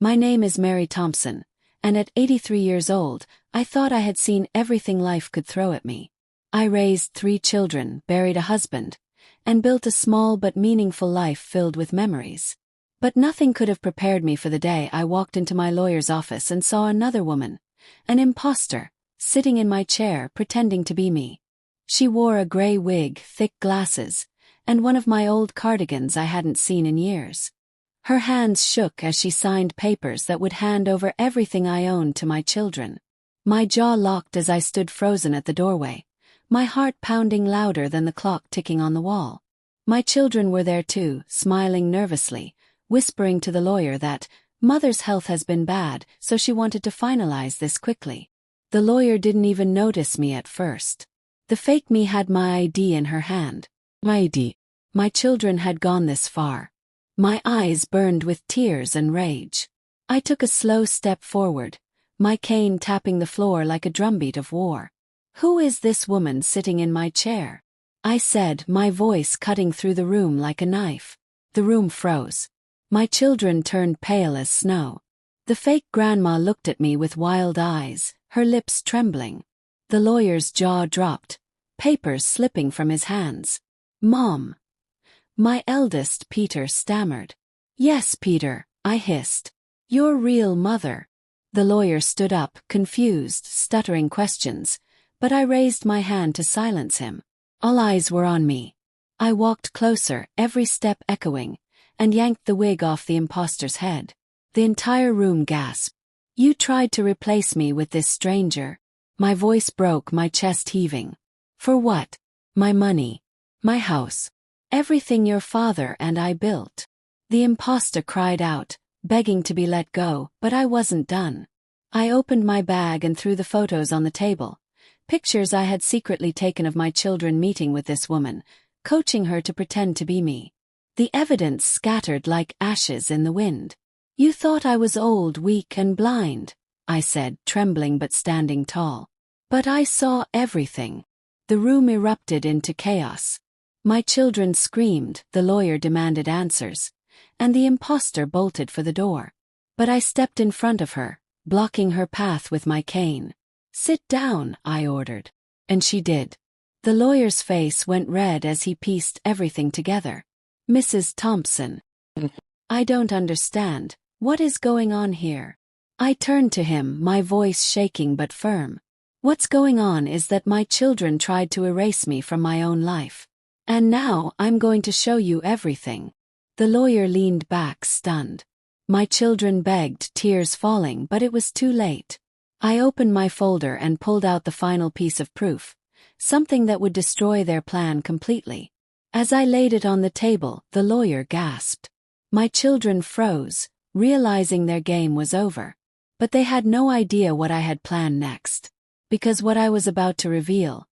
My name is Mary Thompson, and at 83 years old, I thought I had seen everything life could throw at me. I raised 3 children, buried a husband, and built a small but meaningful life filled with memories. But nothing could have prepared me for the day I walked into my lawyer's office and saw another woman, an imposter, sitting in my chair pretending to be me. She wore a gray wig, thick glasses, and one of my old cardigans I hadn't seen in years. Her hands shook as she signed papers that would hand over everything I owned to my children. My jaw locked as I stood frozen at the doorway, my heart pounding louder than the clock ticking on the wall. My children were there too, smiling nervously, whispering to the lawyer that Mother's health has been bad, so she wanted to finalize this quickly. The lawyer didn't even notice me at first. The fake me had my ID in her hand. My ID. My children had gone this far. My eyes burned with tears and rage. I took a slow step forward, my cane tapping the floor like a drumbeat of war. "Who is this woman sitting in my chair?" I said, my voice cutting through the room like a knife. The room froze. My children turned pale as snow. The fake grandma looked at me with wild eyes, her lips trembling. The lawyer's jaw dropped, papers slipping from his hands. "Mom." My eldest, Peter, stammered. "Yes, Peter," I hissed. "Your real mother." The lawyer stood up, confused, stuttering questions, but I raised my hand to silence him. All eyes were on me. I walked closer, every step echoing, and yanked the wig off the imposter's head. The entire room gasped. "You tried to replace me with this stranger." My voice broke, my chest heaving. "For what?" "My money. My house. Everything your father and I built." The imposter cried out, begging to be let go, but I wasn't done. I opened my bag and threw the photos on the table. Pictures I had secretly taken of my children meeting with this woman, coaching her to pretend to be me. The evidence scattered like ashes in the wind. "You thought I was old, weak and blind," I said, trembling but standing tall. "But I saw everything." The room erupted into chaos. My children screamed, the lawyer demanded answers, and the imposter bolted for the door. But I stepped in front of her, blocking her path with my cane. "Sit down," I ordered. And she did. The lawyer's face went red as he pieced everything together. "Mrs. Thompson. I don't understand. What is going on here?" I turned to him, my voice shaking but firm. "What's going on is that my children tried to erase me from my own life. And now I'm going to show you everything." The lawyer leaned back, stunned. My children begged, tears falling, but it was too late. I opened my folder and pulled out the final piece of proof, something that would destroy their plan completely. As I laid it on the table, the lawyer gasped. My children froze, realizing their game was over. But they had no idea what I had planned next. Because what I was about to reveal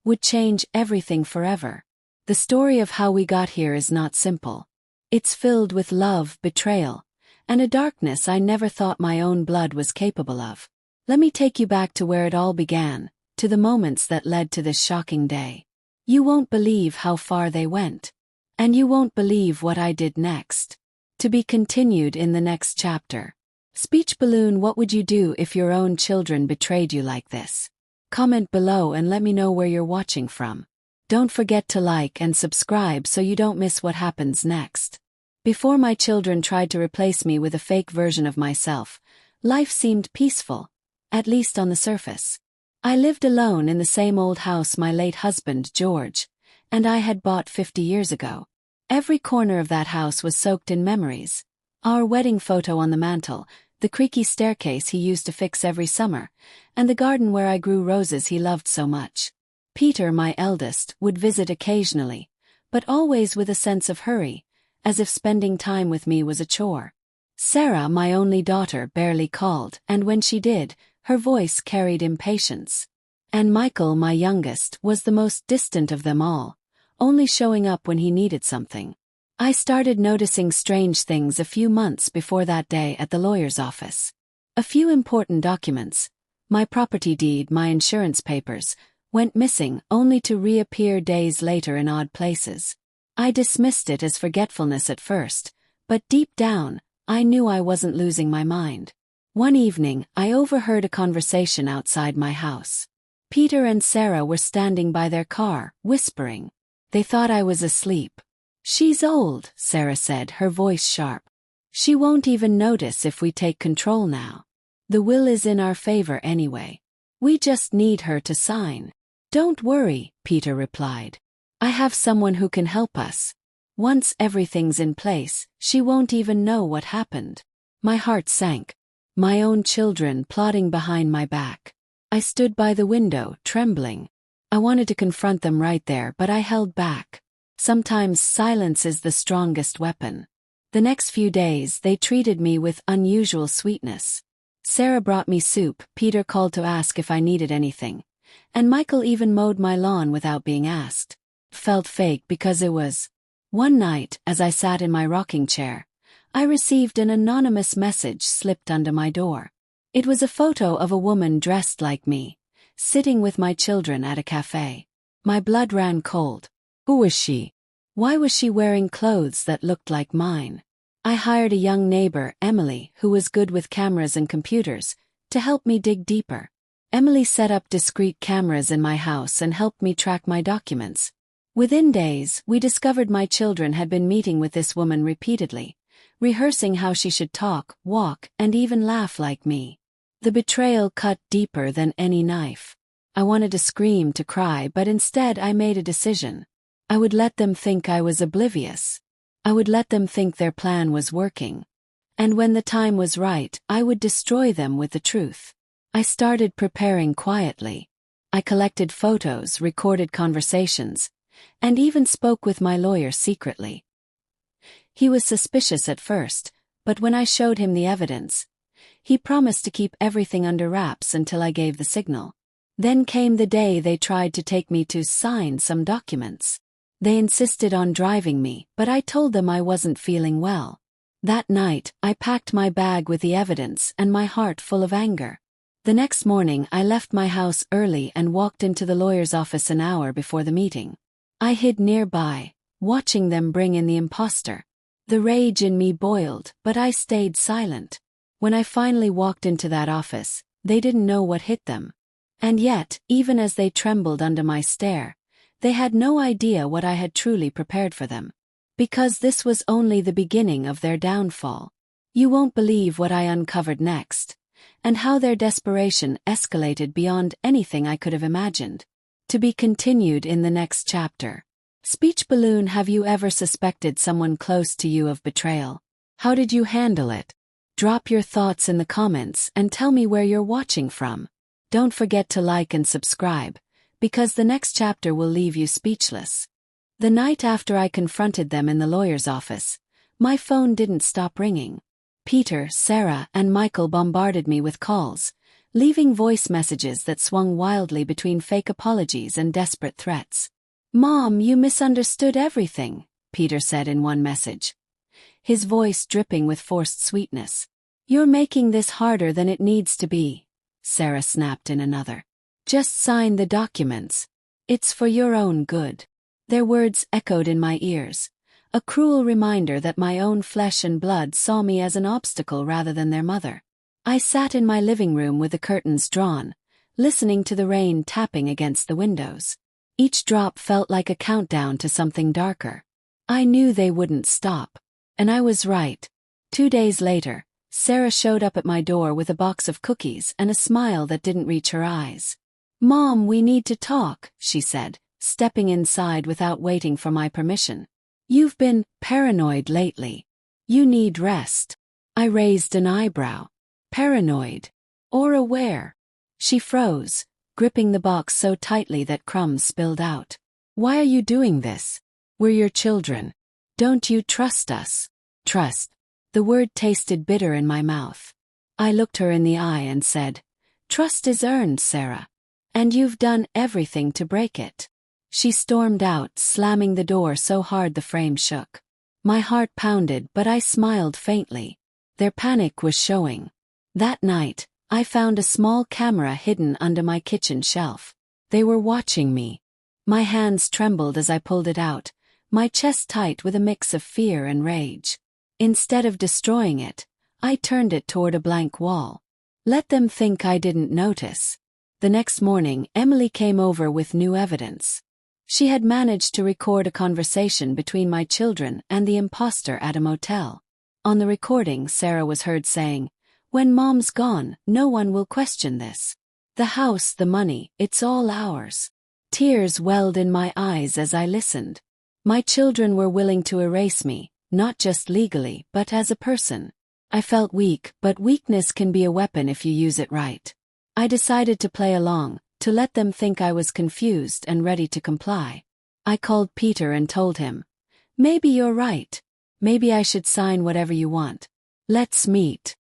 would change everything forever. The story of how we got here is not simple. It's filled with love, betrayal, and a darkness I never thought my own blood was capable of. Let me take you back to where it all began, to the moments that led to this shocking day. You won't believe how far they went. And you won't believe what I did next. To be continued in the next chapter. Speech balloon: what would you do if your own children betrayed you like this? Comment below and let me know where you're watching from. Don't forget to like and subscribe so you don't miss what happens next. Before my children tried to replace me with a fake version of myself, life seemed peaceful, at least on the surface. I lived alone in the same old house my late husband, George, and I had bought 50 years ago. Every corner of that house was soaked in memories. Our wedding photo on the mantel, the creaky staircase he used to fix every summer, and the garden where I grew roses he loved so much. Peter, my eldest, would visit occasionally, but always with a sense of hurry, as if spending time with me was a chore. Sarah, my only daughter, barely called, and when she did, her voice carried impatience. And Michael, my youngest, was the most distant of them all, only showing up when he needed something. I started noticing strange things a few months before that day at the lawyer's office. A few important documents, my property deed, my insurance papers, went missing only to reappear days later in odd places. I dismissed it as forgetfulness at first, but deep down, I knew I wasn't losing my mind. One evening, I overheard a conversation outside my house. Peter and Sarah were standing by their car, whispering. They thought I was asleep. "She's old," Sarah said, her voice sharp. "She won't even notice if we take control now. The will is in our favor anyway. We just need her to sign." "Don't worry," Peter replied. "I have someone who can help us. Once everything's in place, she won't even know what happened." My heart sank. My own children plotting behind my back. I stood by the window, trembling. I wanted to confront them right there, but I held back. Sometimes silence is the strongest weapon. The next few days, they treated me with unusual sweetness. Sarah brought me soup, Peter called to ask if I needed anything, and Michael even mowed my lawn without being asked. It felt fake because it was. One night, as I sat in my rocking chair, I received an anonymous message slipped under my door. It was a photo of a woman dressed like me, sitting with my children at a cafe. My blood ran cold. Who was she? Why was she wearing clothes that looked like mine? I hired a young neighbor, Emily, who was good with cameras and computers, to help me dig deeper. Emily set up discreet cameras in my house and helped me track my documents. Within days, we discovered my children had been meeting with this woman repeatedly, rehearsing how she should talk, walk, and even laugh like me. The betrayal cut deeper than any knife. I wanted to scream, to cry, but instead I made a decision. I would let them think I was oblivious. I would let them think their plan was working. And when the time was right, I would destroy them with the truth. I started preparing quietly. I collected photos, recorded conversations, and even spoke with my lawyer secretly. He was suspicious at first, but when I showed him the evidence, he promised to keep everything under wraps until I gave the signal. Then came the day they tried to take me to sign some documents. They insisted on driving me, but I told them I wasn't feeling well. That night, I packed my bag with the evidence and my heart full of anger. The next morning, I left my house early and walked into the lawyer's office an hour before the meeting. I hid nearby, watching them bring in the imposter. The rage in me boiled, but I stayed silent. When I finally walked into that office, they didn't know what hit them. And yet, even as they trembled under my stare, they had no idea what I had truly prepared for them. Because this was only the beginning of their downfall. You won't believe what I uncovered next, and how their desperation escalated beyond anything I could have imagined. To be continued in the next chapter. Speech balloon. Have you ever suspected someone close to you of betrayal? How did you handle it? Drop your thoughts in the comments and tell me where you're watching from. Don't forget to like and subscribe, because the next chapter will leave you speechless. The night after I confronted them in the lawyer's office, my phone didn't stop ringing. Peter, Sarah, and Michael bombarded me with calls, leaving voice messages that swung wildly between fake apologies and desperate threats. "Mom, you misunderstood everything," Peter said in one message, his voice dripping with forced sweetness. "You're making this harder than it needs to be," Sarah snapped in another. "Just sign the documents. It's for your own good." Their words echoed in my ears, a cruel reminder that my own flesh and blood saw me as an obstacle rather than their mother. I sat in my living room with the curtains drawn, listening to the rain tapping against the windows. Each drop felt like a countdown to something darker. I knew they wouldn't stop. And I was right. 2 days later, Sarah showed up at my door with a box of cookies and a smile that didn't reach her eyes. "Mom, we need to talk," she said, stepping inside without waiting for my permission. "You've been paranoid lately. You need rest." I raised an eyebrow. Paranoid? Or aware? She froze, gripping the box so tightly that crumbs spilled out. "Why are you doing this? We're your children. Don't you trust us?" Trust. The word tasted bitter in my mouth. I looked her in the eye and said, "Trust is earned, Sarah. And you've done everything to break it." She stormed out, slamming the door so hard the frame shook. My heart pounded, but I smiled faintly. Their panic was showing. That night, I found a small camera hidden under my kitchen shelf. They were watching me. My hands trembled as I pulled it out, my chest tight with a mix of fear and rage. Instead of destroying it, I turned it toward a blank wall. Let them think I didn't notice. The next morning, Emily came over with new evidence. She had managed to record a conversation between my children and the imposter at a motel. On the recording, Sarah was heard saying, "When Mom's gone, no one will question this. The house, the money, it's all ours." Tears welled in my eyes as I listened. My children were willing to erase me, not just legally, but as a person. I felt weak, but weakness can be a weapon if you use it right. I decided to play along, to let them think I was confused and ready to comply. I called Peter and told him, "Maybe you're right. Maybe I should sign whatever you want. Let's meet."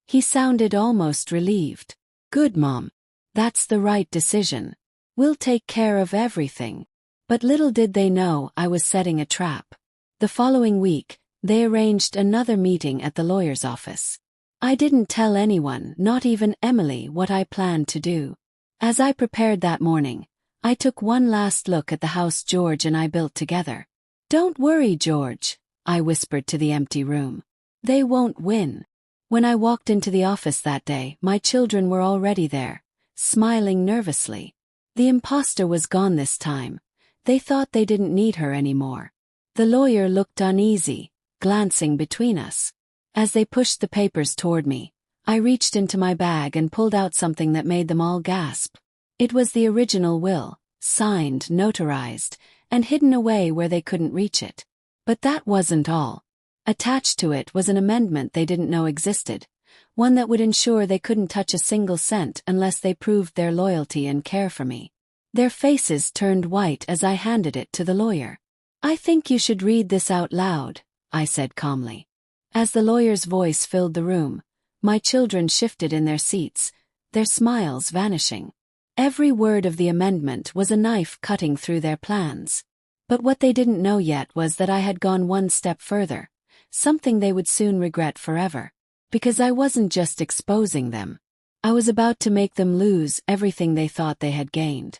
He sounded almost relieved. "Good, Mom. That's the right decision. We'll take care of everything." But little did they know I was setting a trap. The following week, they arranged another meeting at the lawyer's office. I didn't tell anyone, not even Emily, what I planned to do. As I prepared that morning, I took one last look at the house George and I built together. "Don't worry, George," I whispered to the empty room. "They won't win." When I walked into the office that day, my children were already there, smiling nervously. The imposter was gone this time. They thought they didn't need her anymore. The lawyer looked uneasy, glancing between us. As they pushed the papers toward me, I reached into my bag and pulled out something that made them all gasp. It was the original will, signed, notarized, and hidden away where they couldn't reach it. But that wasn't all. Attached to it was an amendment they didn't know existed, one that would ensure they couldn't touch a single cent unless they proved their loyalty and care for me. Their faces turned white as I handed it to the lawyer. "I think you should read this out loud," I said calmly. As the lawyer's voice filled the room, my children shifted in their seats, their smiles vanishing. Every word of the amendment was a knife cutting through their plans. But what they didn't know yet was that I had gone one step further, something they would soon regret forever. Because I wasn't just exposing them. I was about to make them lose everything they thought they had gained.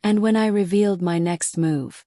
And when I revealed my next move,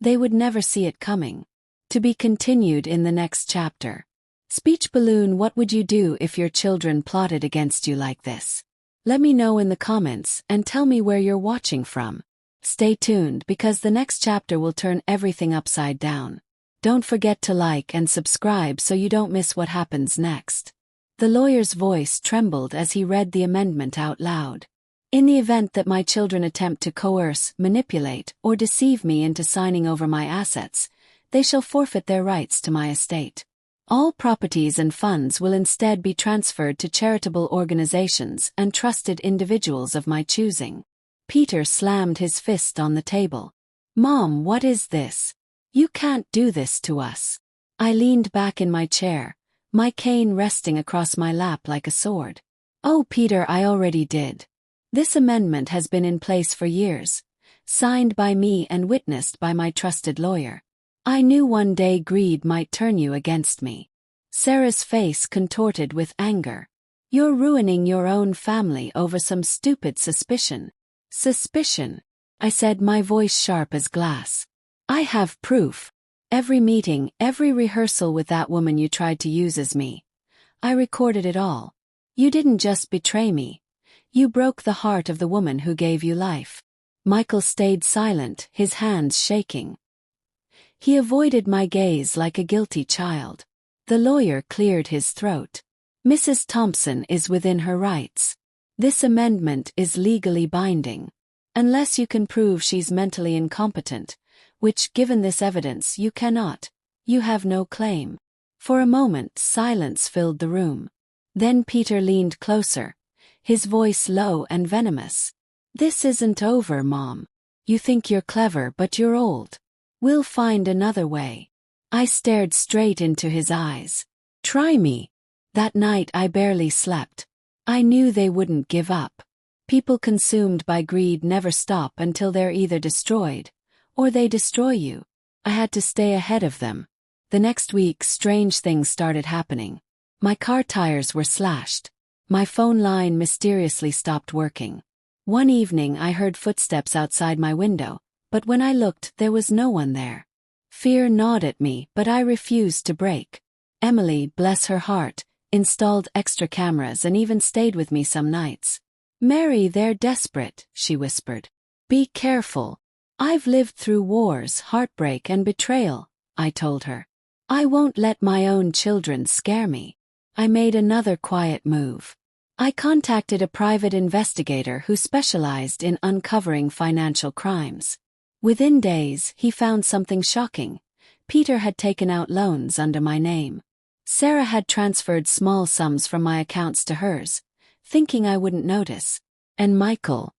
they would never see it coming. To be continued in the next chapter. Speech balloon: what would you do if your children plotted against you like this? Let me know in the comments and tell me where you're watching from. Stay tuned because the next chapter will turn everything upside down. Don't forget to like and subscribe so you don't miss what happens next. The lawyer's voice trembled as he read the amendment out loud. "In the event that my children attempt to coerce, manipulate, or deceive me into signing over my assets, they shall forfeit their rights to my estate. All properties and funds will instead be transferred to charitable organizations and trusted individuals of my choosing." Peter slammed his fist on the table. "Mom, what is this? You can't do this to us." I leaned back in my chair, my cane resting across my lap like a sword. "Oh, Peter, I already did. This amendment has been in place for years, signed by me and witnessed by my trusted lawyer. I knew one day greed might turn you against me." Sarah's face contorted with anger. "You're ruining your own family over some stupid suspicion." "Suspicion?" I said, my voice sharp as glass. "I have proof. Every meeting, every rehearsal with that woman you tried to use as me. I recorded it all. You didn't just betray me. You broke the heart of the woman who gave you life." Michael stayed silent, his hands shaking. He avoided my gaze like a guilty child. The lawyer cleared his throat. "Mrs. Thompson is within her rights. This amendment is legally binding. Unless you can prove she's mentally incompetent, which, given this evidence, you cannot, you have no claim." For a moment, silence filled the room. Then Peter leaned closer, his voice low and venomous. "This isn't over, Mom. You think you're clever, but you're old. We'll find another way." I stared straight into his eyes. "Try me." That night I barely slept. I knew they wouldn't give up. People consumed by greed never stop until they're either destroyed, or they destroy you. I had to stay ahead of them. The next week, strange things started happening. My car tires were slashed. My phone line mysteriously stopped working. One evening I heard footsteps outside my window, but when I looked, there was no one there. Fear gnawed at me, but I refused to break. Emily, bless her heart, installed extra cameras and even stayed with me some nights. "Mary, they're desperate," she whispered. "Be careful. I've lived through wars, heartbreak and betrayal," I told her. "I won't let my own children scare me." I made another quiet move. I contacted a private investigator who specialized in uncovering financial crimes. Within days, he found something shocking. Peter had taken out loans under my name. Sarah had transferred small sums from my accounts to hers, thinking I wouldn't notice. And Michael,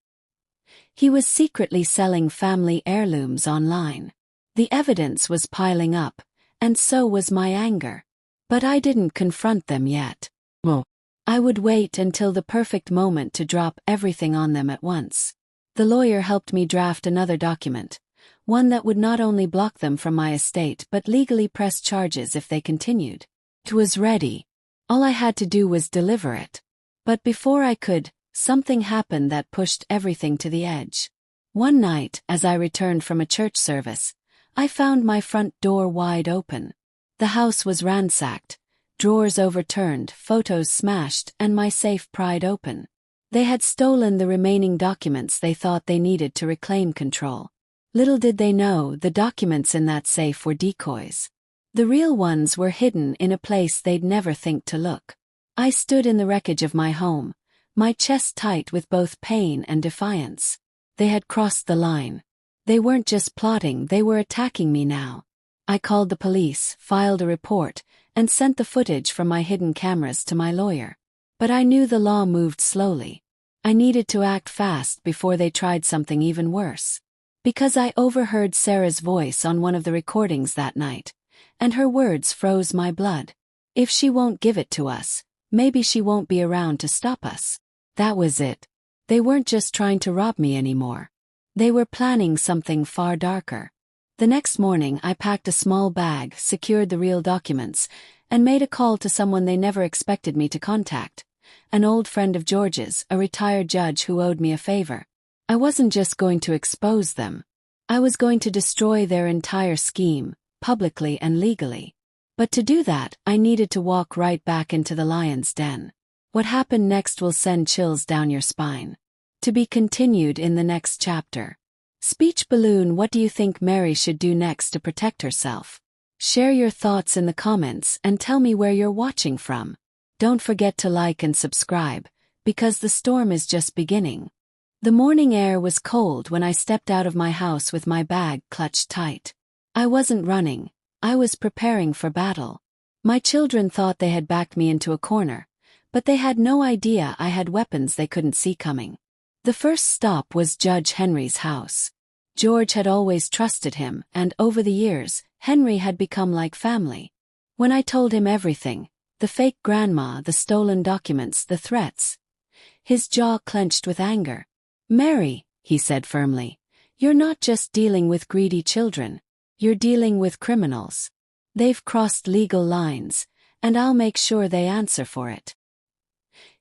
he was secretly selling family heirlooms online. The evidence was piling up, and so was my anger. But I didn't confront them yet. Well, I would wait until the perfect moment to drop everything on them at once. The lawyer helped me draft another document, one that would not only block them from my estate but legally press charges if they continued. It was ready. All I had to do was deliver it. But before I could, something happened that pushed everything to the edge. One night, as I returned from a church service, I found my front door wide open. The house was ransacked, drawers overturned, photos smashed, and my safe pried open. They had stolen the remaining documents they thought they needed to reclaim control. Little did they know the documents in that safe were decoys. The real ones were hidden in a place they'd never think to look. I stood in the wreckage of my home, my chest tight with both pain and defiance. They had crossed the line. They weren't just plotting, they were attacking me now. I called the police, filed a report, and sent the footage from my hidden cameras to my lawyer. But I knew the law moved slowly. I needed to act fast before they tried something even worse. Because I overheard Sarah's voice on one of the recordings that night, and her words froze my blood. "If she won't give it to us, maybe she won't be around to stop us." That was it. They weren't just trying to rob me anymore. They were planning something far darker. The next morning I packed a small bag, secured the real documents, and made a call to someone they never expected me to contact. An old friend of George's, a retired judge who owed me a favor. I wasn't just going to expose them. I was going to destroy their entire scheme, publicly and legally. But to do that, I needed to walk right back into the lion's den. What happened next will send chills down your spine. To be continued in the next chapter. Speech balloon: what do you think Mary should do next to protect herself? Share your thoughts in the comments and tell me where you're watching from. Don't forget to like and subscribe, because the storm is just beginning. The morning air was cold when I stepped out of my house with my bag clutched tight. I wasn't running, I was preparing for battle. My children thought they had backed me into a corner, but they had no idea I had weapons they couldn't see coming. The first stop was Judge Henry's house. George had always trusted him, and over the years, Henry had become like family. When I told him everything, the fake grandma, the stolen documents, the threats, his jaw clenched with anger. "Mary," he said firmly, "you're not just dealing with greedy children, you're dealing with criminals. They've crossed legal lines, and I'll make sure they answer for it."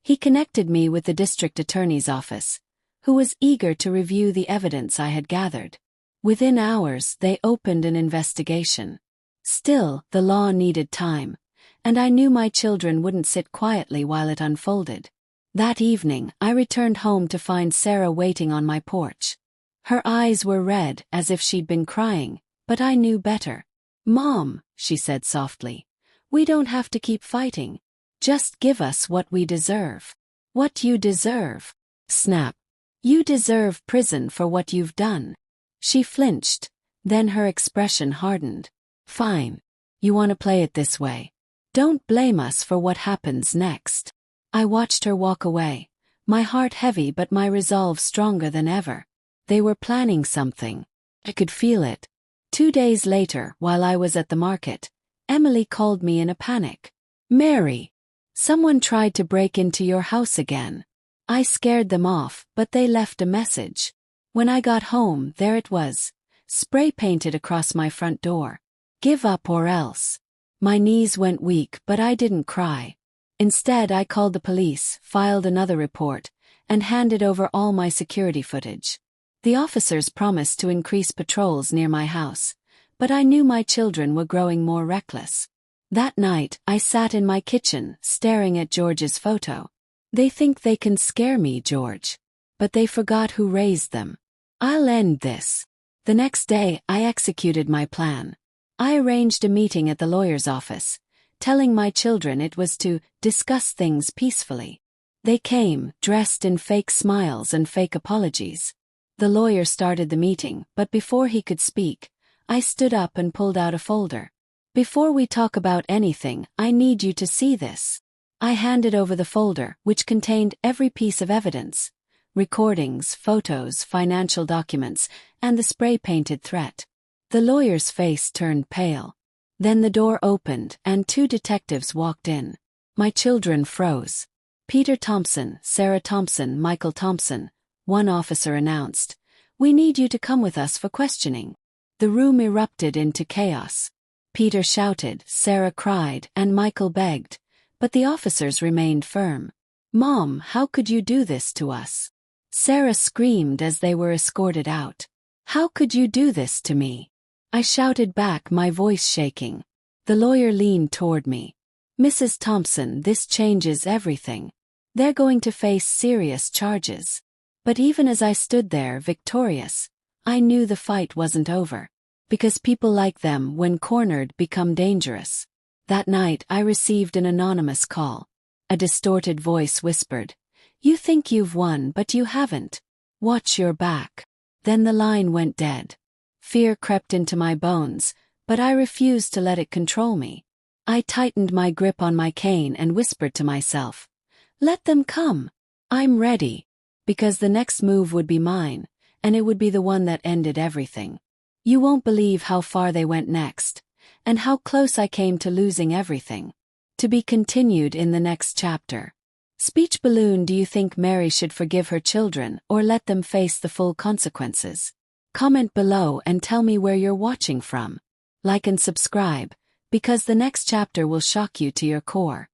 He connected me with the district attorney's office, who was eager to review the evidence I had gathered. Within hours, they opened an investigation. Still, the law needed time, and I knew my children wouldn't sit quietly while it unfolded. That evening, I returned home to find Sarah waiting on my porch. Her eyes were red, as if she'd been crying, but I knew better. "Mom," she said softly, "we don't have to keep fighting. Just give us what we deserve." "What you deserve?" Snap. "You deserve prison for what you've done." She flinched, then her expression hardened. "Fine. You want to play it this way. Don't blame us for what happens next." I watched her walk away, my heart heavy but my resolve stronger than ever. They were planning something. I could feel it. 2 days later, while I was at the market, Emily called me in a panic. "Mary, someone tried to break into your house again." I scared them off, but they left a message. When I got home, there it was, spray painted across my front door. "Give up or else." My knees went weak, but I didn't cry. Instead, I called the police, filed another report, and handed over all my security footage. The officers promised to increase patrols near my house, but I knew my children were growing more reckless. That night, I sat in my kitchen, staring at George's photo. They think they can scare me, George. But they forgot who raised them. I'll end this. The next day, I executed my plan. I arranged a meeting at the lawyer's office, telling my children it was to discuss things peacefully. They came, dressed in fake smiles and fake apologies. The lawyer started the meeting, but before he could speak, I stood up and pulled out a folder. Before we talk about anything, I need you to see this. I handed over the folder, which contained every piece of evidence: recordings, photos, financial documents, and the spray-painted threat. The lawyer's face turned pale. Then the door opened, and 2 detectives walked in. My children froze. "Peter Thompson, Sarah Thompson, Michael Thompson," one officer announced. "We need you to come with us for questioning." The room erupted into chaos. Peter shouted, Sarah cried, and Michael begged, but the officers remained firm. "Mom, how could you do this to us?" Sarah screamed as they were escorted out. "How could you do this to me?" I shouted back, my voice shaking. The lawyer leaned toward me. "Mrs. Thompson, this changes everything. They're going to face serious charges." But even as I stood there, victorious, I knew the fight wasn't over. Because people like them, when cornered, become dangerous. That night, I received an anonymous call. A distorted voice whispered, "You think you've won, but you haven't. Watch your back." Then the line went dead. Fear crept into my bones, but I refused to let it control me. I tightened my grip on my cane and whispered to myself, "Let them come. I'm ready." Because the next move would be mine, and it would be the one that ended everything. You won't believe how far they went next, and how close I came to losing everything. To be continued in the next chapter. Speech balloon: Do you think Mary should forgive her children or let them face the full consequences? Comment below and tell me where you're watching from. Like and subscribe, because the next chapter will shock you to your core.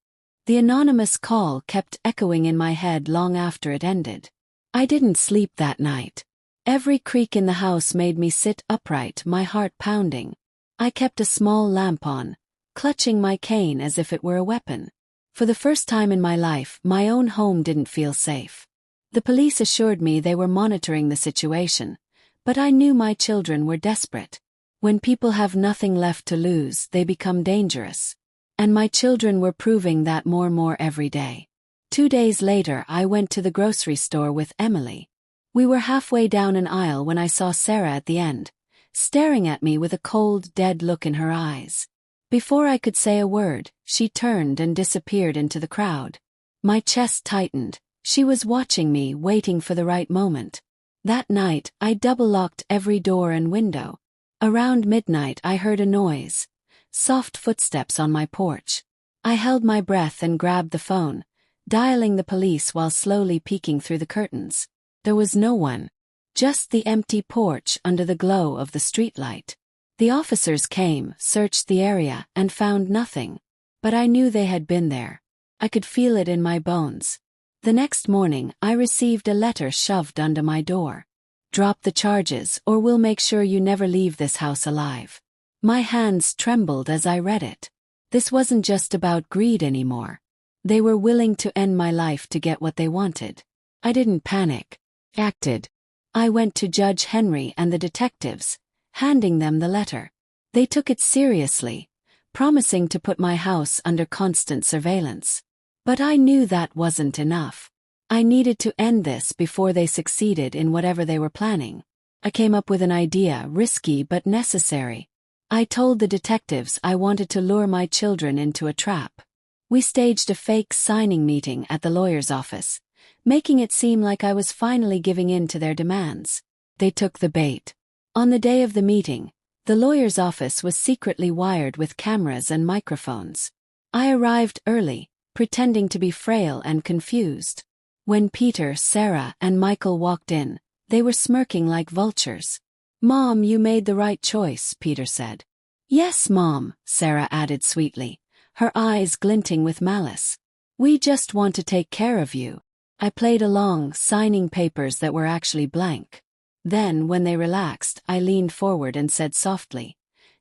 The anonymous call kept echoing in my head long after it ended. I didn't sleep that night. Every creak in the house made me sit upright, my heart pounding. I kept a small lamp on, clutching my cane as if it were a weapon. For the first time in my life, my own home didn't feel safe. The police assured me they were monitoring the situation, but I knew my children were desperate. When people have nothing left to lose, they become dangerous. And my children were proving that more and more every day. 2 days later, I went to the grocery store with Emily. We were halfway down an aisle when I saw Sarah at the end, staring at me with a cold, dead look in her eyes. Before I could say a word, she turned and disappeared into the crowd. My chest tightened. She was watching me, waiting for the right moment. That night, I double-locked every door and window. Around midnight, I heard a noise. Soft footsteps on my porch. I held my breath and grabbed the phone, dialing the police while slowly peeking through the curtains. There was no one. Just the empty porch under the glow of the streetlight. The officers came, searched the area, and found nothing. But I knew they had been there. I could feel it in my bones. The next morning, I received a letter shoved under my door. "Drop the charges, or we'll make sure you never leave this house alive." My hands trembled as I read it. This wasn't just about greed anymore. They were willing to end my life to get what they wanted. I didn't panic. Acted. I went to Judge Henry and the detectives, handing them the letter. They took it seriously, promising to put my house under constant surveillance. But I knew that wasn't enough. I needed to end this before they succeeded in whatever they were planning. I came up with an idea, risky but necessary. I told the detectives I wanted to lure my children into a trap. We staged a fake signing meeting at the lawyer's office, making it seem like I was finally giving in to their demands. They took the bait. On the day of the meeting, the lawyer's office was secretly wired with cameras and microphones. I arrived early, pretending to be frail and confused. When Peter, Sarah, and Michael walked in, they were smirking like vultures. "Mom, you made the right choice," Peter said. "Yes, Mom," Sarah added sweetly, her eyes glinting with malice. "We just want to take care of you." I played along, signing papers that were actually blank. Then, when they relaxed, I leaned forward and said softly,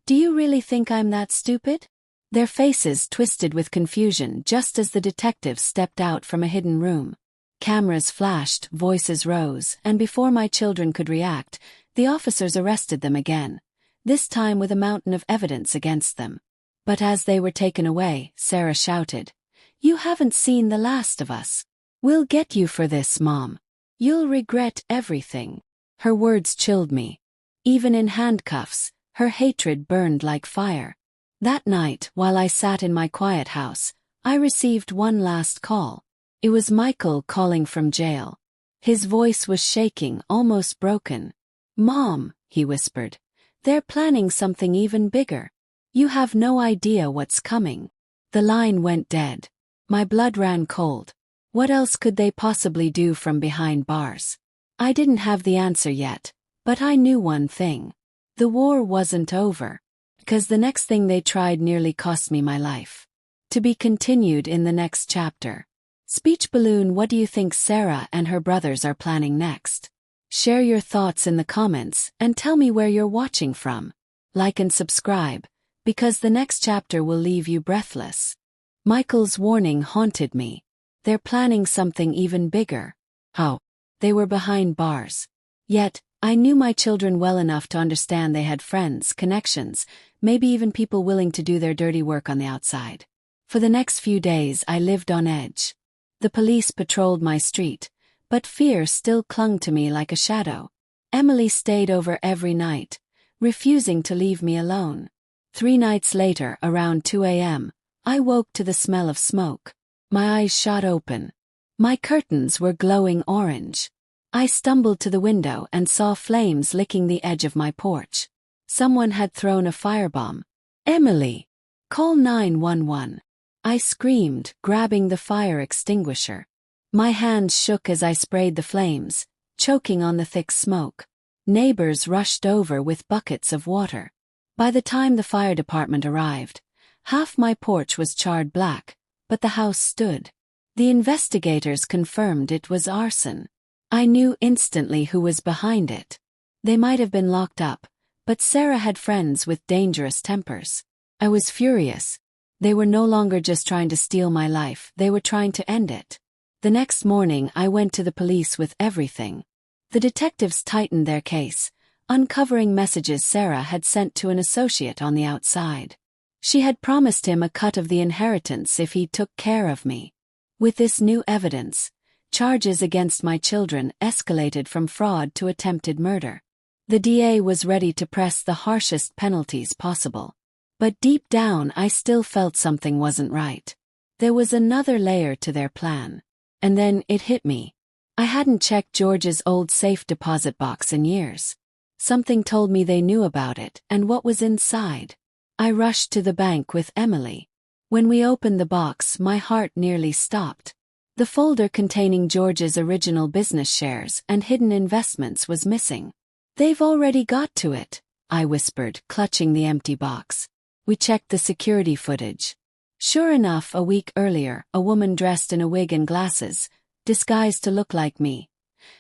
"Do you really think I'm that stupid? their faces twisted with confusion just as the detectives stepped out from a hidden room. Cameras flashed, voices rose, and before my children could react, the officers arrested them again, this time with a mountain of evidence against them. But as they were taken away, Sarah shouted, "You haven't seen the last of us. We'll get you for this, Mom. You'll regret everything." Her words chilled me. Even in handcuffs, her hatred burned like fire. That night, while I sat in my quiet house, I received one last call. It was Michael calling from jail. His voice was shaking, almost broken. "Mom," he whispered, "they're planning something even bigger. You have no idea what's coming." The line went dead. My blood ran cold. What else could they possibly do from behind bars? I didn't have the answer yet, but I knew one thing. The war wasn't over. Because the next thing they tried nearly cost me my life. To be continued in the next chapter. Speech Balloon, what do you think Sarah and her brothers are planning next? Share your thoughts in the comments and tell me where you're watching from. Like and subscribe, because the next chapter will leave you breathless. Michael's warning haunted me. They're planning something even bigger. Oh, they were behind bars. Yet, I knew my children well enough to understand they had friends, connections, maybe even people willing to do their dirty work on the outside. For the next few days I lived on edge. The police patrolled my street, but fear still clung to me like a shadow. Emily stayed over every night, refusing to leave me alone. 3 nights later, around 2 a.m., I woke to the smell of smoke. My eyes shot open. My curtains were glowing orange. I stumbled to the window and saw flames licking the edge of my porch. Someone had thrown a firebomb. "Emily! Call 911. I screamed, grabbing the fire extinguisher. My hands shook as I sprayed the flames, choking on the thick smoke. Neighbors rushed over with buckets of water. By the time the fire department arrived, half my porch was charred black, but the house stood. The investigators confirmed it was arson. I knew instantly who was behind it. They might have been locked up, but Sarah had friends with dangerous tempers. I was furious. They were no longer just trying to steal my life, they were trying to end it. The next morning I went to the police with everything. The detectives tightened their case, uncovering messages Sarah had sent to an associate on the outside. She had promised him a cut of the inheritance if he took care of me. With this new evidence, charges against my children escalated from fraud to attempted murder. The DA was ready to press the harshest penalties possible. But deep down I still felt something wasn't right. There was another layer to their plan. And then it hit me. I hadn't checked George's old safe deposit box in years. Something told me they knew about it and what was inside. I rushed to the bank with Emily. When we opened the box, my heart nearly stopped. The folder containing George's original business shares and hidden investments was missing. "They've already got to it," I whispered, clutching the empty box. We checked the security footage. Sure enough, a week earlier, a woman dressed in a wig and glasses, disguised to look like me,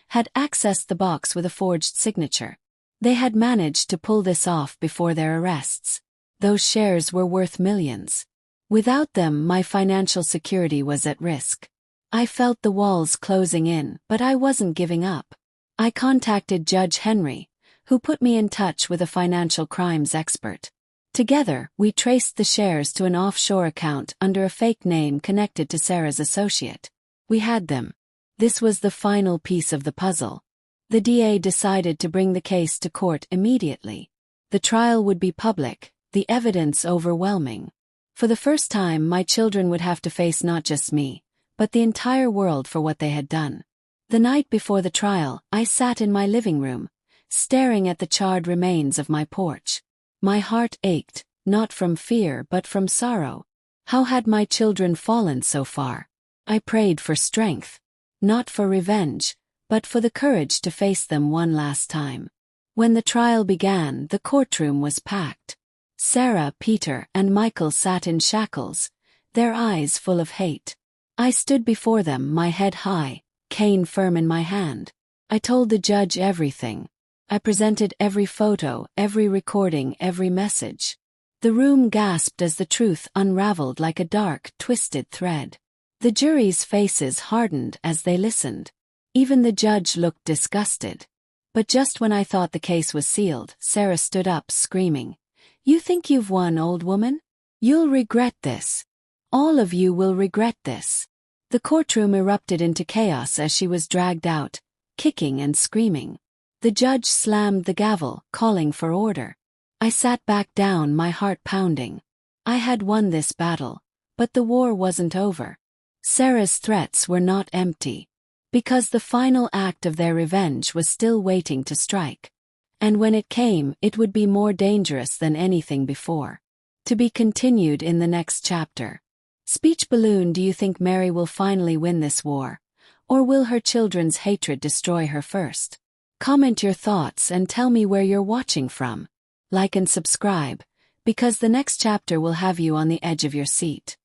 had accessed the box with a forged signature. They had managed to pull this off before their arrests. Those shares were worth millions. Without them, my financial security was at risk. I felt the walls closing in, but I wasn't giving up. I contacted Judge Henry, who put me in touch with a financial crimes expert. Together, we traced the shares to an offshore account under a fake name connected to Sarah's associate. We had them. This was the final piece of the puzzle. The DA decided to bring the case to court immediately. The trial would be public, the evidence overwhelming. For the first time, my children would have to face not just me, but the entire world for what they had done. The night before the trial, I sat in my living room, staring at the charred remains of my porch. My heart ached, not from fear but from sorrow. How had my children fallen so far? I prayed for strength. Not for revenge, but for the courage to face them one last time. When the trial began, the courtroom was packed. Sarah, Peter, and Michael sat in shackles, their eyes full of hate. I stood before them, my head high, cane firm in my hand. I told the judge everything. I presented every photo, every recording, every message. The room gasped as the truth unraveled like a dark, twisted thread. The jury's faces hardened as they listened. Even the judge looked disgusted. But just when I thought the case was sealed, Sarah stood up, screaming, "You think you've won, old woman? You'll regret this. All of you will regret this." The courtroom erupted into chaos as she was dragged out, kicking and screaming. The judge slammed the gavel, calling for order. I sat back down, my heart pounding. I had won this battle, but the war wasn't over. Sarah's threats were not empty, because the final act of their revenge was still waiting to strike. And when it came, it would be more dangerous than anything before. To be continued in the next chapter. Speech balloon. Do you think Mary will finally win this war? Or will her children's hatred destroy her first? Comment your thoughts and tell me where you're watching from. Like and subscribe, because the next chapter will have you on the edge of your seat.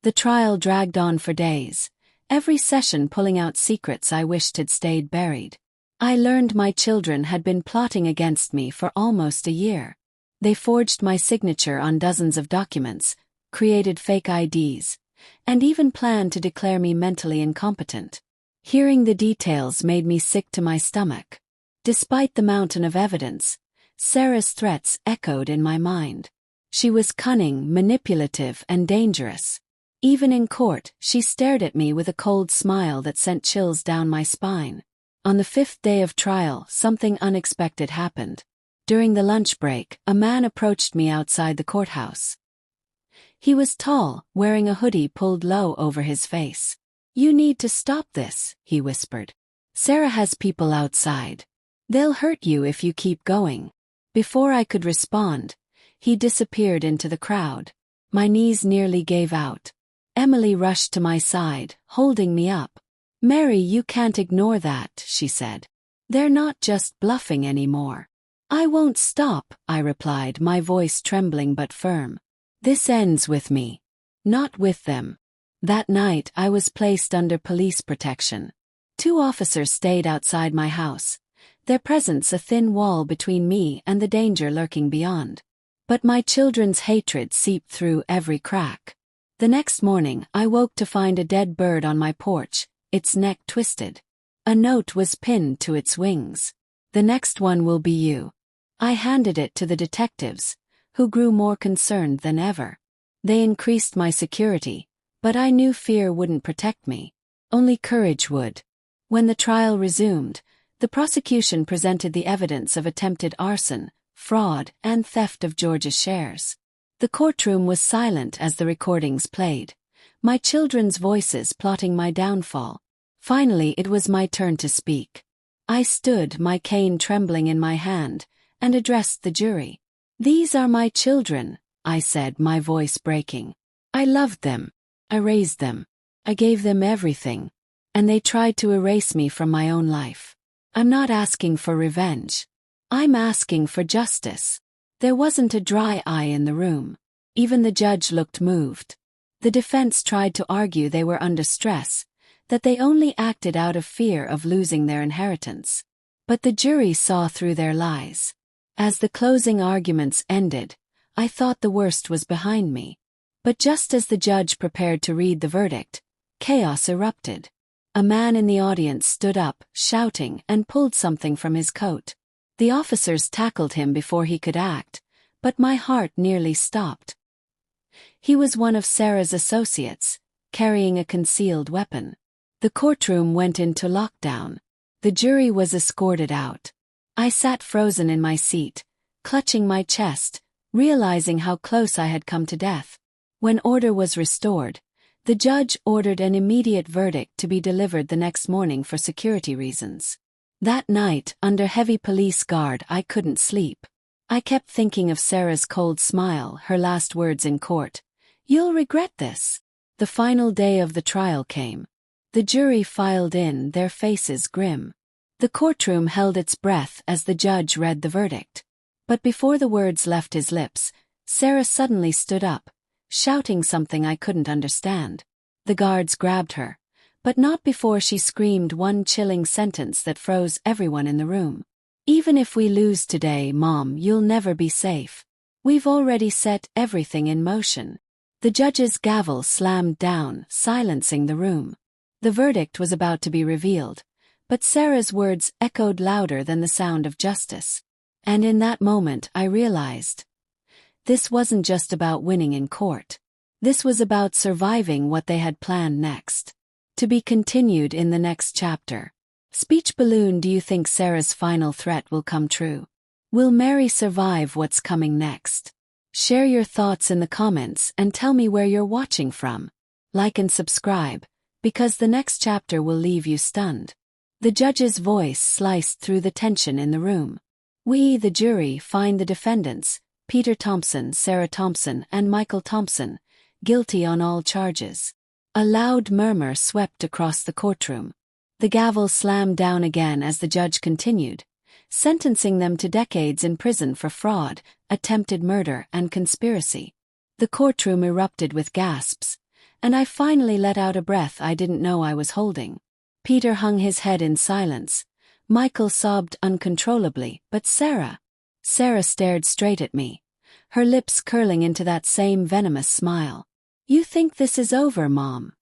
The trial dragged on for days, every session pulling out secrets I wished had stayed buried. I learned my children had been plotting against me for almost a year. They forged my signature on dozens of documents, created fake IDs, and even planned to declare me mentally incompetent. Hearing the details made me sick to my stomach. Despite the mountain of evidence, Sarah's threats echoed in my mind. She was cunning, manipulative, and dangerous. Even in court, she stared at me with a cold smile that sent chills down my spine. On the 5th day of trial, something unexpected happened. During the lunch break, a man approached me outside the courthouse. He was tall, wearing a hoodie pulled low over his face. "You need to stop this," he whispered. "Sarah has people outside. They'll hurt you if you keep going." Before I could respond, he disappeared into the crowd. My knees nearly gave out. Emily rushed to my side, holding me up. "Mary, you can't ignore that," she said. "They're not just bluffing anymore." "I won't stop," I replied, my voice trembling but firm. "This ends with me, not with them." That night I was placed under police protection. 2 officers stayed outside my house, their presence a thin wall between me and the danger lurking beyond. But my children's hatred seeped through every crack. The next morning I woke to find a dead bird on my porch, its neck twisted. A note was pinned to its wings. "The next one will be you." I handed it to the detectives, who grew more concerned than ever. They increased my security, but I knew fear wouldn't protect me. Only courage would. When the trial resumed, the prosecution presented the evidence of attempted arson, fraud, and theft of George's shares. The courtroom was silent as the recordings played, my children's voices plotting my downfall. Finally, it was my turn to speak. I stood, my cane trembling in my hand, and addressed the jury. "These are my children," I said, my voice breaking. "I loved them. I raised them. I gave them everything. And they tried to erase me from my own life. I'm not asking for revenge. I'm asking for justice." There wasn't a dry eye in the room. Even the judge looked moved. The defense tried to argue they were under stress, that they only acted out of fear of losing their inheritance. But the jury saw through their lies. As the closing arguments ended, I thought the worst was behind me. But just as the judge prepared to read the verdict, chaos erupted. A man in the audience stood up, shouting, and pulled something from his coat. The officers tackled him before he could act, but my heart nearly stopped. He was one of Sarah's associates, carrying a concealed weapon. The courtroom went into lockdown. The jury was escorted out. I sat frozen in my seat, clutching my chest, realizing how close I had come to death. When order was restored, the judge ordered an immediate verdict to be delivered the next morning for security reasons. That night, under heavy police guard, I couldn't sleep. I kept thinking of Sarah's cold smile, her last words in court. "You'll regret this." The final day of the trial came. The jury filed in, their faces grim. The courtroom held its breath as the judge read the verdict. But before the words left his lips, Sarah suddenly stood up, shouting something I couldn't understand. The guards grabbed her, but not before she screamed one chilling sentence that froze everyone in the room. "Even if we lose today, Mom, you'll never be safe." We've already set everything in motion." The judge's gavel slammed down, silencing the room. The verdict was about to be revealed, but Sarah's words echoed louder than the sound of justice. And in that moment I realized, this wasn't just about winning in court. This was about surviving what they had planned next. To be continued in the next chapter. Speech balloon. Do you think Sarah's final threat will come true? Will Mary survive what's coming next? Share your thoughts in the comments and tell me where you're watching from. Like and subscribe, because the next chapter will leave you stunned. The judge's voice sliced through the tension in the room. We, the jury, find the defendants, Peter Thompson, Sarah Thompson, and Michael Thompson, guilty on all charges. A loud murmur swept across the courtroom. The gavel slammed down again as the judge continued, sentencing them to decades in prison for fraud, attempted murder, and conspiracy. The courtroom erupted with gasps, and I finally let out a breath I didn't know I was holding. Peter hung his head in silence. Michael sobbed uncontrollably, but Sarah stared straight at me, her lips curling into that same venomous smile. "You think this is over, Mom?"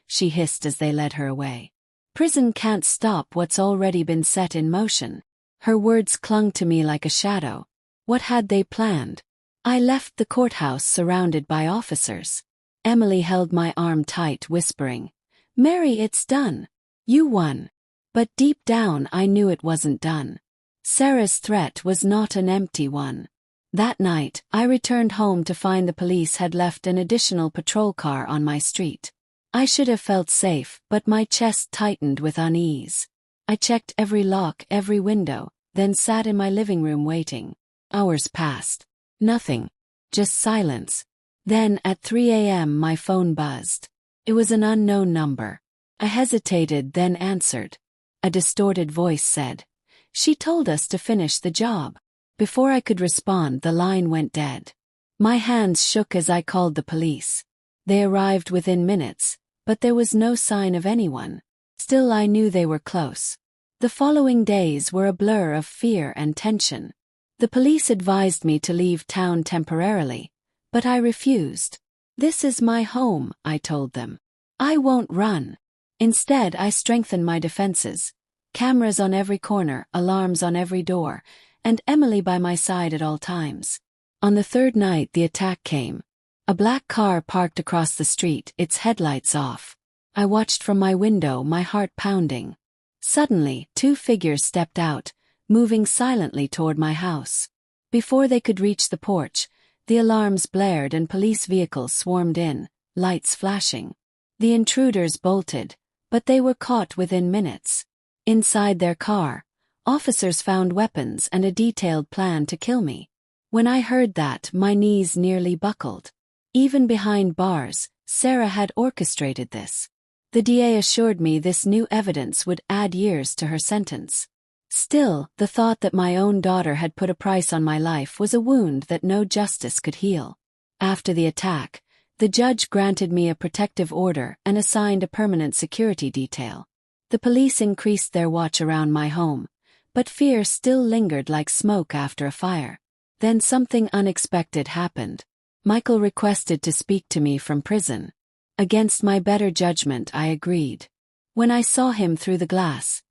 she hissed as they led her away. "Prison can't stop what's already been set in motion." Her words clung to me like a shadow. What had they planned? I left the courthouse surrounded by officers. Emily held my arm tight, whispering, "Mary, it's done. You won." But deep down I knew it wasn't done. Sarah's threat was not an empty one. That night, I returned home to find the police had left an additional patrol car on my street. I should have felt safe, but my chest tightened with unease. I checked every lock, every window, then sat in my living room waiting. Hours passed. Nothing. Just silence. Then, at 3 a.m., my phone buzzed. It was an unknown number. I hesitated, then answered. A distorted voice said, "She told us to finish the job." Before I could respond, the line went dead. My hands shook as I called the police. They arrived within minutes, but there was no sign of anyone. Still, I knew they were close. The following days were a blur of fear and tension. The police advised me to leave town temporarily, but I refused. "This is my home," I told them. "I won't run." Instead, I strengthened my defenses. Cameras on every corner, alarms on every door, and Emily by my side at all times. On the third night, the attack came. A black car parked across the street, its headlights off. I watched from my window, my heart pounding. Suddenly, 2 figures stepped out, moving silently toward my house. Before they could reach the porch, the alarms blared and police vehicles swarmed in, lights flashing. The intruders bolted, but they were caught within minutes. Inside their car, officers found weapons and a detailed plan to kill me. When I heard that, my knees nearly buckled. Even behind bars, Sarah had orchestrated this. The DA assured me this new evidence would add years to her sentence. Still, the thought that my own daughter had put a price on my life was a wound that no justice could heal. After the attack, the judge granted me a protective order and assigned a permanent security detail. The police increased their watch around my home, but fear still lingered like smoke after a fire. Then something unexpected happened. Michael requested to speak to me from prison. Against my better judgment, I agreed. When I saw him through the glass,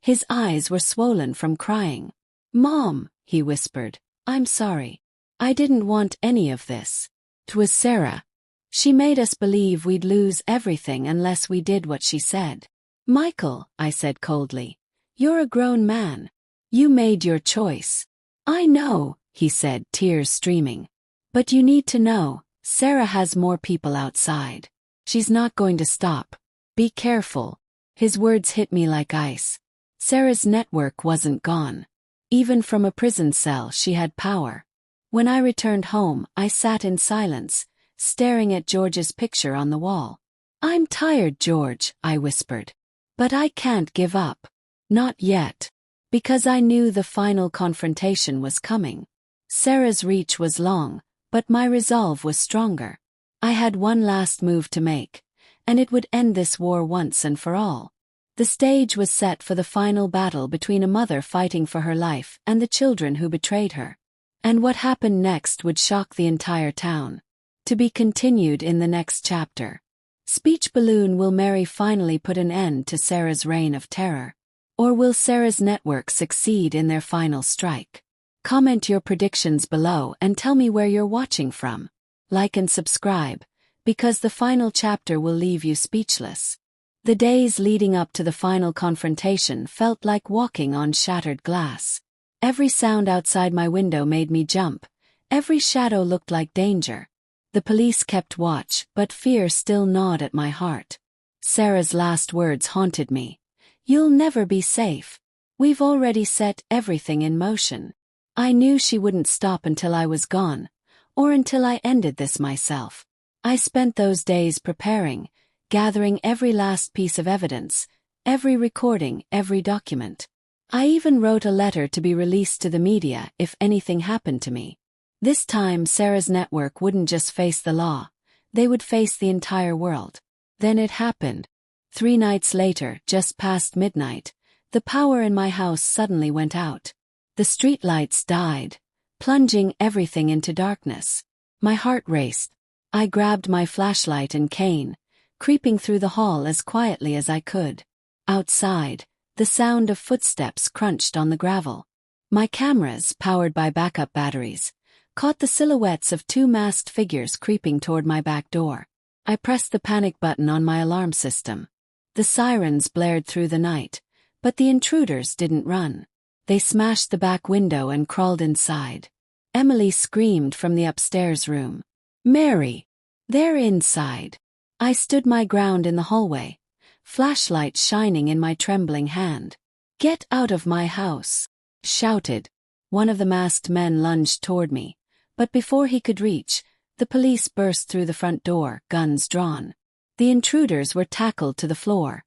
his eyes were swollen from crying. "Mom," he whispered, "I'm sorry. I didn't want any of this. 'Twas Sarah. She made us believe we'd lose everything unless we did what she said." "Michael," I said coldly, "you're a grown man. You made your choice." "I know," he said, tears streaming. "But you need to know, Sarah has more people outside. She's not going to stop. Be careful." His words hit me like ice. Sarah's network wasn't gone. Even from a prison cell, she had power. When I returned home, I sat in silence, staring at George's picture on the wall. "I'm tired, George," I whispered. "But I can't give up. Not yet." Because I knew the final confrontation was coming. Sarah's reach was long, but my resolve was stronger. I had one last move to make, and it would end this war once and for all. The stage was set for the final battle between a mother fighting for her life and the children who betrayed her. And what happened next would shock the entire town. To be continued in the next chapter. Speech balloon: will Mary finally put an end to Sarah's reign of terror? Or will Sarah's network succeed in their final strike? Comment your predictions below and tell me where you're watching from. Like and subscribe, because the final chapter will leave you speechless. The days leading up to the final confrontation felt like walking on shattered glass. Every sound outside my window made me jump. Every shadow looked like danger. The police kept watch, but fear still gnawed at my heart. Sarah's last words haunted me. "You'll never be safe. We've already set everything in motion." I knew she wouldn't stop until I was gone, or until I ended this myself. I spent those days preparing, gathering every last piece of evidence, every recording, every document. I even wrote a letter to be released to the media if anything happened to me. This time Sarah's network wouldn't just face the law, they would face the entire world. Then it happened. 3 nights later, just past midnight, the power in my house suddenly went out. The streetlights died, plunging everything into darkness. My heart raced. I grabbed my flashlight and cane, creeping through the hall as quietly as I could. Outside, the sound of footsteps crunched on the gravel. My cameras, powered by backup batteries, caught the silhouettes of 2 masked figures creeping toward my back door. I pressed the panic button on my alarm system. The sirens blared through the night, but the intruders didn't run. They smashed the back window and crawled inside. Emily screamed from the upstairs room. "Mary! They're inside!" I stood my ground in the hallway, flashlight shining in my trembling hand. "Get out of my house!" shouted. One of the masked men lunged toward me, but before he could reach, the police burst through the front door, guns drawn. The intruders were tackled to the floor,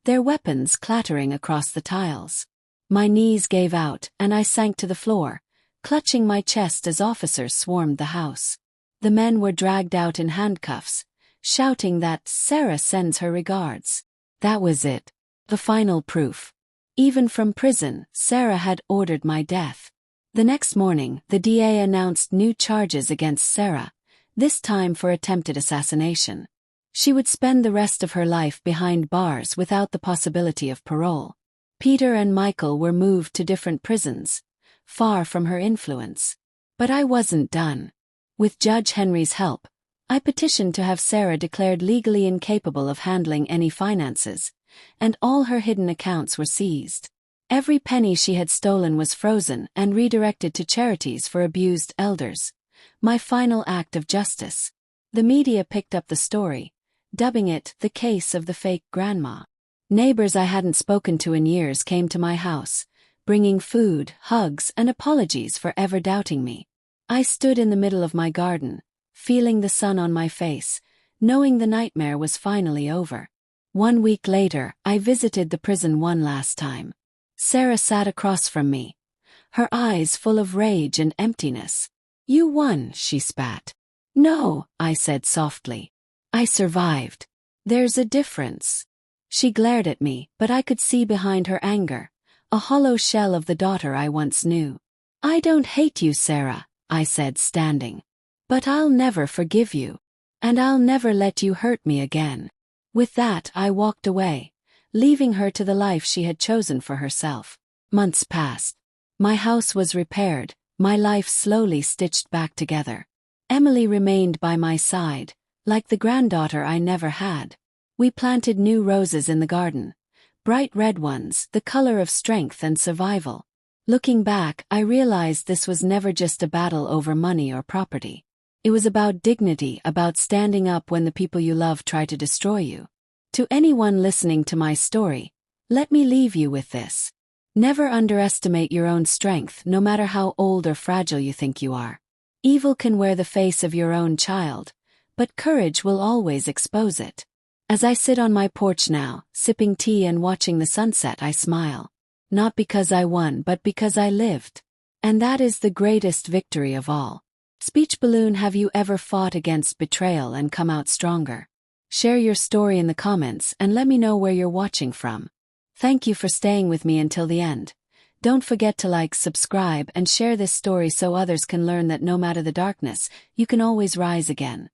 their weapons clattering across the tiles. My knees gave out and I sank to the floor, clutching my chest as officers swarmed the house. The men were dragged out in handcuffs, shouting that Sarah sends her regards. That was it. The final proof. Even from prison, Sarah had ordered my death. The next morning, the DA announced new charges against Sarah, this time for attempted assassination. She would spend the rest of her life behind bars without the possibility of parole. Peter and Michael were moved to different prisons, far from her influence. But I wasn't done. With Judge Henry's help, I petitioned to have Sarah declared legally incapable of handling any finances, and all her hidden accounts were seized. Every penny she had stolen was frozen and redirected to charities for abused elders. My final act of justice. The media picked up the story, dubbing it the case of the fake grandma. Neighbors I hadn't spoken to in years came to my house, bringing food, hugs, and apologies for ever doubting me. I stood in the middle of my garden, feeling the sun on my face, knowing the nightmare was finally over. 1 week later, I visited the prison one last time. Sarah sat across from me, her eyes full of rage and emptiness. "You won," she spat. "No," I said softly. "I survived. There's a difference." She glared at me, but I could see behind her anger, a hollow shell of the daughter I once knew. "I don't hate you, Sarah," I said, standing. "But I'll never forgive you. And I'll never let you hurt me again." With that, I walked away, leaving her to the life she had chosen for herself. Months passed. My house was repaired, my life slowly stitched back together. Emily remained by my side, like the granddaughter I never had. We planted new roses in the garden, bright red ones, the color of strength and survival. Looking back, I realized this was never just a battle over money or property. It was about dignity, about standing up when the people you love try to destroy you. To anyone listening to my story, let me leave you with this. Never underestimate your own strength, no matter how old or fragile you think you are. Evil can wear the face of your own child, but courage will always expose it. As I sit on my porch now, sipping tea and watching the sunset, I smile. Not because I won, but because I lived. And that is the greatest victory of all. Speech balloon: have you ever fought against betrayal and come out stronger? Share your story in the comments and let me know where you're watching from. Thank you for staying with me until the end. Don't forget to like, subscribe, and share this story so others can learn that no matter the darkness, you can always rise again.